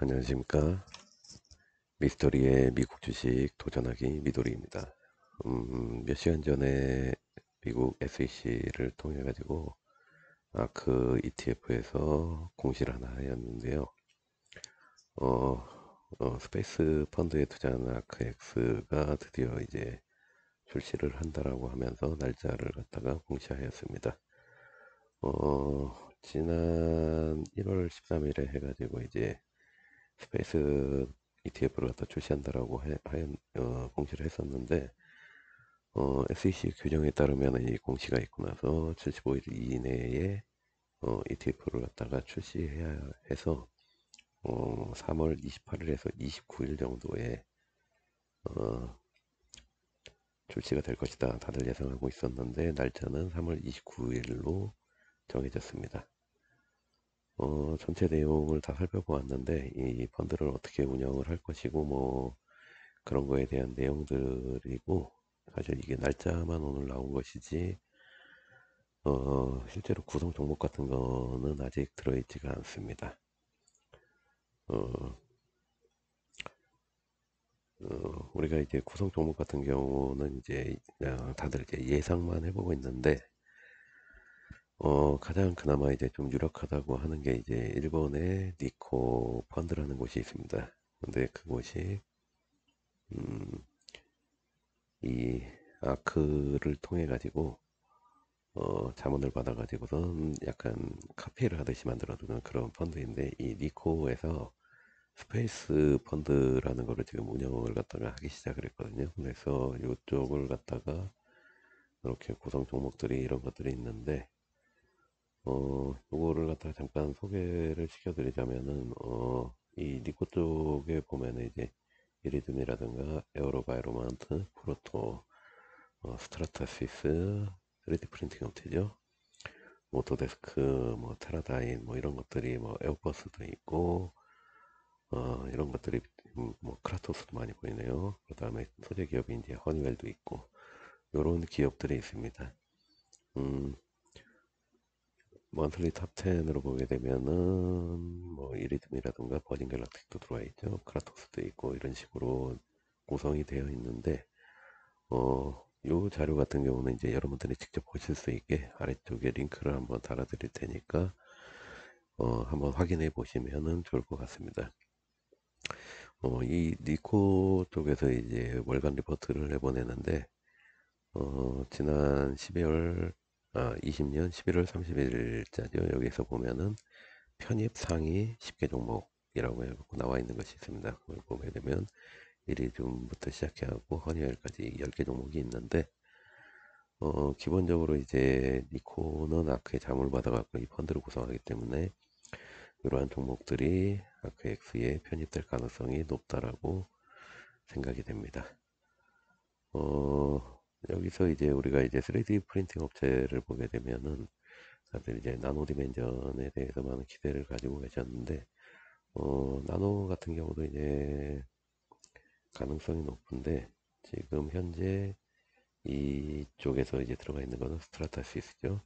안녕하십니까. 미스터리의 미국 주식 도전하기 미도리입니다. 몇 시간 전에 미국 SEC를 통해 가지고 아크 ETF에서 공시를 하나 하였는데요. 스페이스 펀드에 투자한 아크엑스가 드디어 이제 출시를 한다라고 하면서 날짜를 갖다가 공시하였습니다. 지난 1월 13일에 해가지고 이제 스페이스 ETF를 갖다 출시한다라고 공시를 했었는데, SEC 규정에 따르면 이 공시가 있고 나서 75일 이내에 ETF를 갖다가 출시해야 해서 3월 28일에서 29일 정도에 어, 출시가 될 것이다. 다들 예상하고 있었는데 날짜는 3월 29일로 정해졌습니다. 전체 내용을 다 살펴보았는데 이 펀드를 어떻게 운영을 할 것이고 뭐 그런 거에 대한 내용들이고, 사실 이게 날짜만 오늘 나온 것이지 실제로 구성 종목 같은 거는 아직 들어있지가 않습니다. 어, 우리가 이제 구성 종목 같은 경우는 이제 다들 이제 예상만 해보고 있는데, 가장 그나마 이제 좀 유력하다고 하는 게 이제 일본의 니코 펀드라는 곳이 있습니다. 근데 그곳이 음, 이 아크를 통해 가지고 자문을 받아가지고선 약간 카피를 하듯이 만들어두는 그런 펀드인데, 이 니코에서 스페이스 펀드라는 거를 지금 운영을 갖다가 하기 시작을 했거든요. 그래서 이쪽을 갖다가 이렇게 구성 종목들이 이런 것들이 있는데, 요거를 갖다가 잠깐 소개를 시켜드리자면은, 이 니코 쪽에 보면은 이제 이리듐이라든가 에어로바이로먼트, 프로토, 스트라타시스, 3D 프린팅 업체죠. 오토데스크, 뭐 테라다인, 뭐 이런 것들이, 뭐 에어버스도 있고, 이런 것들이 뭐 크라토스도 많이 보이네요. 그 다음에 소재 기업이 이제 허니웰도 있고, 이런 기업들이 있습니다. 음, 먼슬리 탑 10으로 보게 되면은 뭐 이리듬이라든가 버진 갤럭틱도 들어와 있죠. 크라토스도 있고 이런 식으로 구성이 되어 있는데, 요 자료 같은 경우는 이제 여러분들이 직접 보실 수 있게 아래쪽에 링크를 한번 달아드릴 테니까 한번 확인해 보시면은 좋을 것 같습니다. 이 니코 쪽에서 이제 월간 리포트를 내보내는데, 지난 20년 11월 30일자죠. 여기서 보면은 편입 상위 10개 종목이라고 해갖고 나와 있는 것이 있습니다. 그걸 보게 되면 이리듐부터 시작해갖고 허니웰까지 10개 종목이 있는데, 기본적으로 이제 니코는 아크의 자문을 받아갖고 이 펀드를 구성하기 때문에 이러한 종목들이 아크엑스에 편입될 가능성이 높다라고 생각이 됩니다. 여기서 이제 우리가 이제 3D 프린팅 업체를 보게 되면은 다들 이제 나노 디멘전에 대해서 많은 기대를 가지고 계셨는데, 나노 같은 경우도 이제 가능성이 높은데, 지금 현재 이쪽에서 이제 들어가 있는 거는 스트라타시스죠.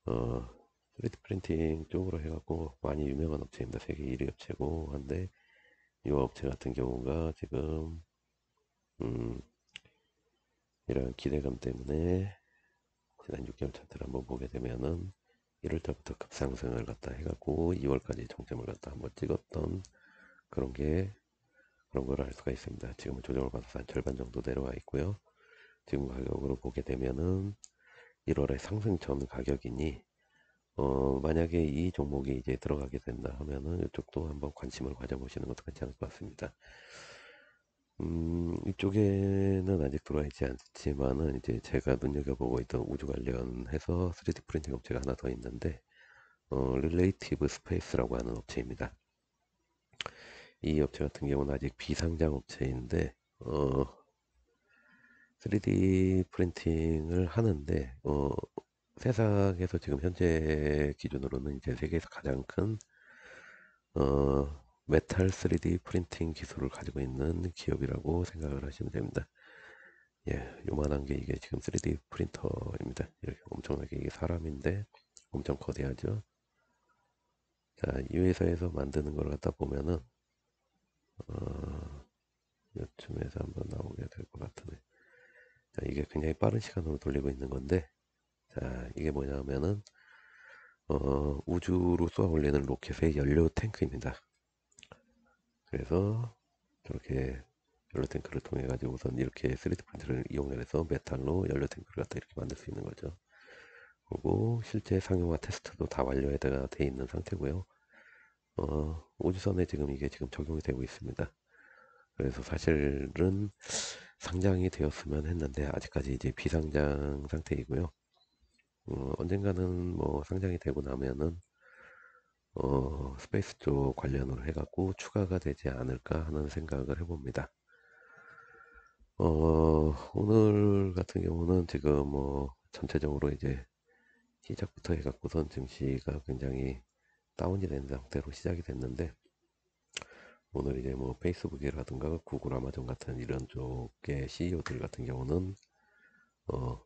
3D 프린팅 쪽으로 해갖고 많이 유명한 업체입니다. 세계 1위 업체고 한데, 이 업체 같은 경우가 지금 음, 이런 기대감 때문에 지난 6개월 차트를 한번 보게 되면은 1월 달부터 급상승을 갖다 해갖고 2월까지 정점을 갖다 한번 찍었던 그런 게 그런 걸 알 수가 있습니다. 지금은 조정을 받아서 한 절반 정도 내려와 있고요. 지금 가격으로 보게 되면은 1월에 상승 전 가격이니, 만약에 이 종목이 이제 들어가게 된다 하면은 이쪽도 한번 관심을 가져보시는 것도 괜찮을 것 같습니다. 이쪽에는 아직 들어와 있지 않지만은 이제 제가 눈여겨보고 있던 우주 관련해서 3D 프린팅 업체가 하나 더 있는데, 릴레이티브 스페이스라고 하는 업체입니다. 이 업체 같은 경우는 아직 비상장 업체인데, 3D 프린팅을 하는데, 세상에서 지금 현재 기준으로는 이제 세계에서 가장 큰 메탈 3D 프린팅 기술을 가지고 있는 기업이라고 생각을 하시면 됩니다. 예, 요만한 게 이게 지금 3D 프린터입니다. 이렇게 엄청나게 이게 사람인데 엄청 거대하죠. 자, 이 회사에서 만드는 걸 갖다 보면은 어, 요쯤에서 한번 나오게 될 것 같으네. 자, 이게 굉장히 빠른 시간으로 돌리고 있는 건데, 자, 이게 뭐냐면은 우주로 쏘아 올리는 로켓의 연료 탱크입니다. 그래서 저렇게 연료 탱크를 통해 가지고 우선 이렇게 3D 프린터를 이용해서 메탈로 연료 탱크를 갖다 이렇게 만들 수 있는 거죠. 그리고 실제 상용화 테스트도 다 완료가 돼 있는 상태고요. 우주선에 지금 이게 지금 적용이 되고 있습니다. 그래서 사실은 상장이 되었으면 했는데 아직까지 이제 비상장 상태이고요. 언젠가는 뭐 상장이 되고 나면은 스페이스 쪽 관련으로 해갖고 추가가 되지 않을까 하는 생각을 해봅니다. 오늘 같은 경우는 지금 뭐 전체적으로 이제 시작부터 해갖고선 증시가 굉장히 다운이 된 상태로 시작이 됐는데 오늘 이제 뭐 페이스북이라든가 구글, 아마존 같은 이런 쪽의 CEO들 같은 경우는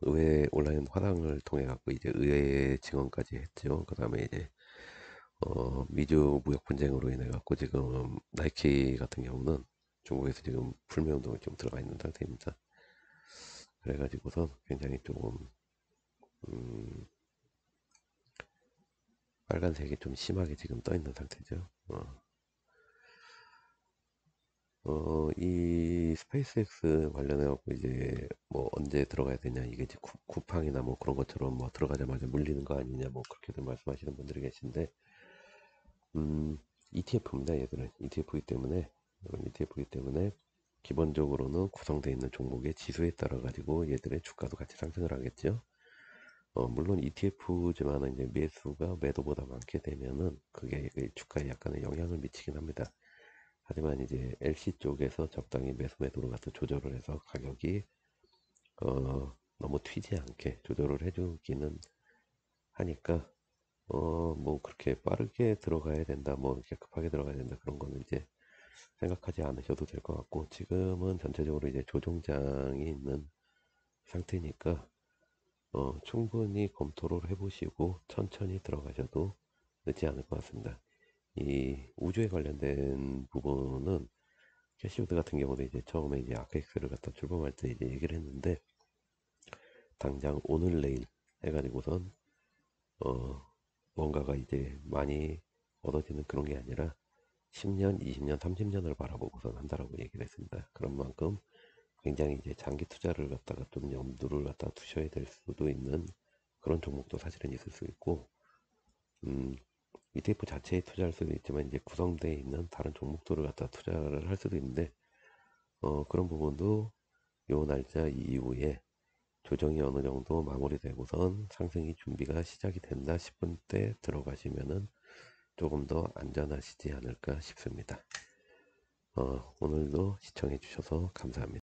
의회 온라인 화상을 통해 갖고 이제 의회 증언까지 했죠. 그 다음에 이제 미주 무역 분쟁으로 인해 갖고 지금 나이키 같은 경우는 중국에서 지금 불매운동에 좀 들어가 있는 상태입니다. 그래가지고선 굉장히 조금 음, 빨간색이 좀 심하게 지금 떠 있는 상태죠. 이 스페이스X 관련해 갖고 이제 뭐 언제 들어가야 되냐 이게 이제 쿠팡이나 뭐 그런 것처럼 뭐 들어가자마자 물리는 거 아니냐 뭐 그렇게들 말씀하시는 분들이 계신데 ETF입니다. 얘들은 ETF이기 때문에 기본적으로는 구성되어 있는 종목의 지수에 따라 가지고 얘들의 주가도 같이 상승을 하겠죠. 물론 ETF지만은 이제 매수가 매도보다 많게 되면은 그게 주가에 약간의 영향을 미치긴 합니다. 하지만 이제 LC 쪽에서 적당히 매수 매도를 갖다 조절을 해서 가격이 너무 튀지 않게 조절을 해주기는 하니까 뭐 그렇게 빠르게 들어가야 된다 뭐 이렇게 급하게 들어가야 된다 그런 거는 이제 생각하지 않으셔도 될 것 같고 지금은 전체적으로 이제 조정장이 있는 상태니까 충분히 검토를 해보시고 천천히 들어가셔도 늦지 않을 것 같습니다. 이 우주에 관련된 부분은 캐시우드 같은 경우도 이제 처음에 이제 아크엑스를 갖다 출범할 때 이제 얘기를 했는데 당장 오늘 내일 해가지고선 어 뭔가가 이제 많이 얻어지는 그런 게 아니라 10년, 20년, 30년을 바라보고선 한다라고 얘기를 했습니다. 그런 만큼 굉장히 이제 장기 투자를 갖다가 좀 염두를 갖다 두셔야 될 수도 있는 그런 종목도 사실은 있을 수 있고, ETF 자체에 투자할 수도 있지만 이제 구성되어 있는 다른 종목들을 갖다 투자를 할 수도 있는데, 그런 부분도 요 날짜 이후에 조정이 어느 정도 마무리되고선 상승이 준비가 시작이 된다 싶은 때 들어가시면은 조금 더 안전하시지 않을까 싶습니다. 오늘도 시청해 주셔서 감사합니다.